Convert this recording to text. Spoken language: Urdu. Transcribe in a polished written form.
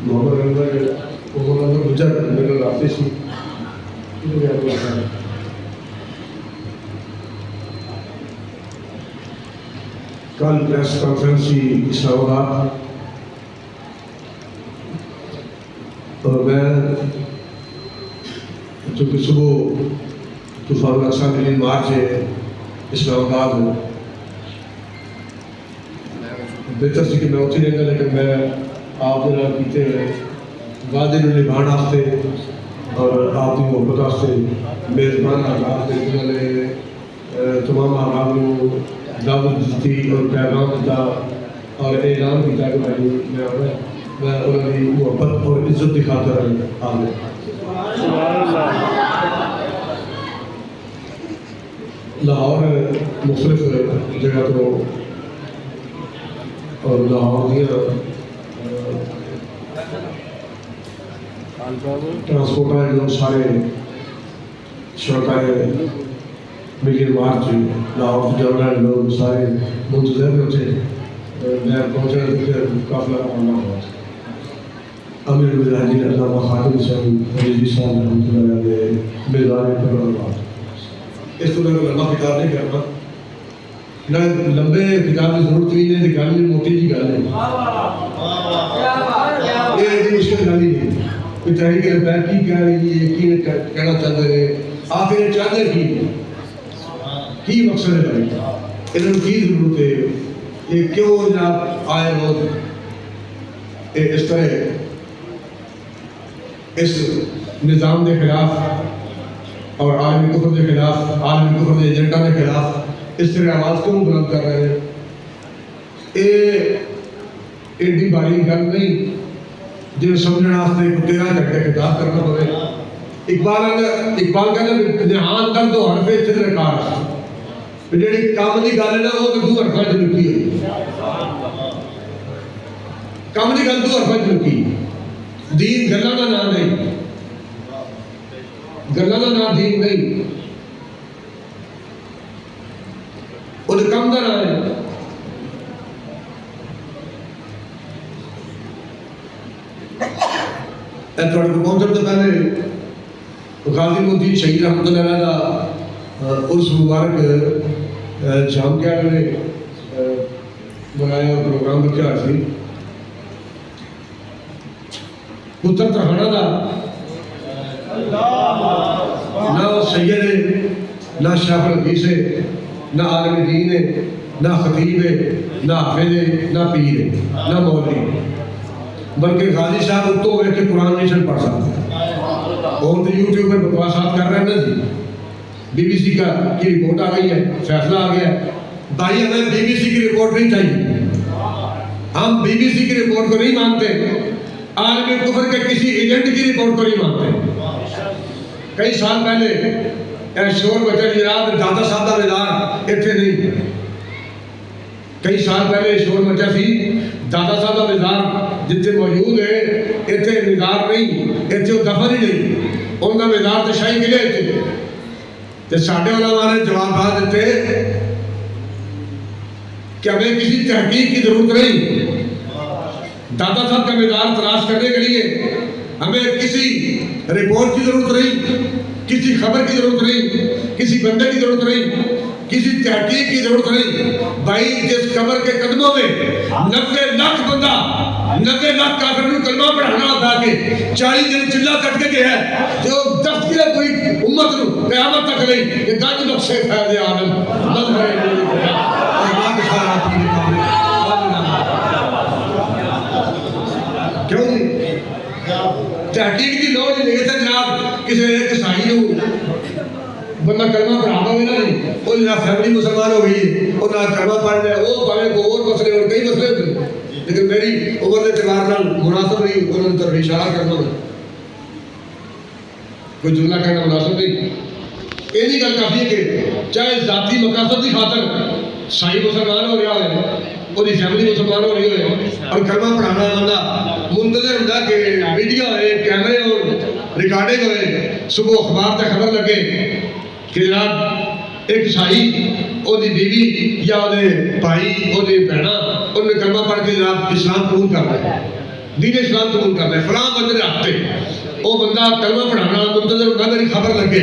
محمد گجر میرے رابطے سی کل پریس کانفرنس کی اسلام آباد اور میں چونکہ صبح طوفان الاقصی ملین مارچ ہے اسلام آباد ہوں بہتر سی کہ میں اتھی رہتا لیکن میں آپ جناب کیتے وعدے نوں نبھاؤਣ واسطے اور آپ کی محبت واسطے میزبان آغاز دینے والے تمام آغاز کو دعوت دی اور پیغام دیتا اور اعلان کیا کہ میں انہوں کی محبت اور عزت کی خاطر آ گیا لاہور مختلف جگہ تو اور لاہور دیا ٹرانسپورٹ والے لوگ سارے شرکائے ملین مارچ لاہور سے جانے والے لوگ سارے منتظر میں تھے میں پہنچا تو قافلہ روانہ ہوا امیر المجاہدین علامہ خادم صاحب رضوی صاحب رحمۃ اللہ علیہ میزان پر اس طرح کا لمبا کتاب نہیں کرنا نہ لمبے کتاب کی ضرورت نہیں ہے گل میں موٹی جی گل ہے یہ مشکل گل ہی نہیں کوئی تحریک ربیع کی کہہ رہی ہے کی کہنا چاہتے ہیں آخر چاہتے کی مقصد ہے بھائی انہوں کی ضرورت ہے یہ کیوں جناب آئے روز اس طرح اس نظام کے خلاف اور عالمی کفر کے خلاف عالمی کفر کے ایجنڈا کے خلاف اس طرح آواز کیوں بلند کر رہے ہیں یہ ایڈی باری گل نہیں جن سمجھنے واسطے 13 گھنٹے خطاب کرنا پڑے اقبال کہنا نہان تک تو حرف استدراک جی کام کی گل ہے نا وہ تو حرفاں چ لکی ہوئی کام کی گل تو حرفاں چ لکی دین گلاں دا نام نہیں گلاں دا نام دین نہیں وہ کم دا نام ہے تھوڑے کو پہنچنے تو پہلے غازی الدین شہید رحمۃ اللہ علیہ کا عرس مبارک شام کے آگے بنایا پروگرام رکھا سی پتر ترہانا دا نہ سید ہے نہ شاہ الحدیث ہے نہ عالم دین ہے نہ خطیب ہے نہ حافظ ہے نہ پیر ہے نہ مولوی بلکہ غازی صاحب اتو ہوئے کہ قرآن نہیں پڑھ سکتے اور تو یوٹیوب پر بکواسات کر رہے ہیں نا جی بی بی سی کا کی رپورٹ آ گئی ہے فیصلہ آ گیا ہے بھائی ہمیں بی بی سی کی رپورٹ نہیں چاہیے ہم بی بی سی کی رپورٹ کو نہیں مانتے عالمی کفر کے کسی ایجنٹ کی رپورٹ کو نہیں مانتے کئی سال پہلے شور بچہ جناب دادا صاحب کا مزار اتنے نہیں کئی سال پہلے شور بچہ سی دادا صاحب کا مزار جتنے موجود ہے اتنے مزار نہیں اتنے دفن ہی نہیں ان کا مزار تو شاہی قلعے تے ساڈے علماء نے جوابات دیتے کہ ہمیں کسی تحقیق کی ضرورت نہیں دادا صاحب کا مزار تلاش کرنے کے لیے ہمیں کسی رپورٹ کی ضرورت نہیں کسی خبر کی ضرورت نہیں کسی بندے کی ضرورت نہیں کسی تحقیق کی ضرورت نہیں بھائی جس قبر کے قدموں میں 90 لاکھ بندہ 90 لاکھ کافر کو کلمہ پڑھانا ہوتا کہ 40 دن چلا کٹ کے گیا ہے جو تذکرہ کوئی امت کو قیامت تک نہیں کہ گنج بخشے فیض عالم مظہر کیوں نہیں تحقیق کی لوڑ نہیں ہے جناب کسی ایک عیسائی ہو بندہ کلمہ پڑھا دو نا نہیں وہ جناب فیملی مسلمان ہو گئی اور نہ کلمہ پڑھ لیا وہ پہلے کو اور مسئلے اور کئی مسئلے ہوتے لیکن میری عمر کے اعتبار نال مناسب نہیں انہوں نے طرف اشارہ کرنا کوئی جملہ کہنا مناسب نہیں یہ نہیں گل کافی ہے کہ چاہے ذاتی مقاصد کی خاطر شاہی مسلمان ہو رہا ہے اور فیملی مسلمان ہو رہی ہوئے اور کلمہ پڑھانا بندہ منتظر ہوتا کہ ویڈیو ہوئے کیمرے اور ریکارڈنگ ہوئے صبح اخبار سے خبر لگے کہ جناب ایک عیسائی وہ بیوی یا وہ بھائی وہ بہنا انہوں نے کلمہ پڑھ کے جناب اسلام قبول کر رہے ہیں دین اسلام قبول کرنا ہے، فلاں بندے نے ہفتے وہ بندہ کلمہ پڑھانا منتظر ہوتا میری خبر لگے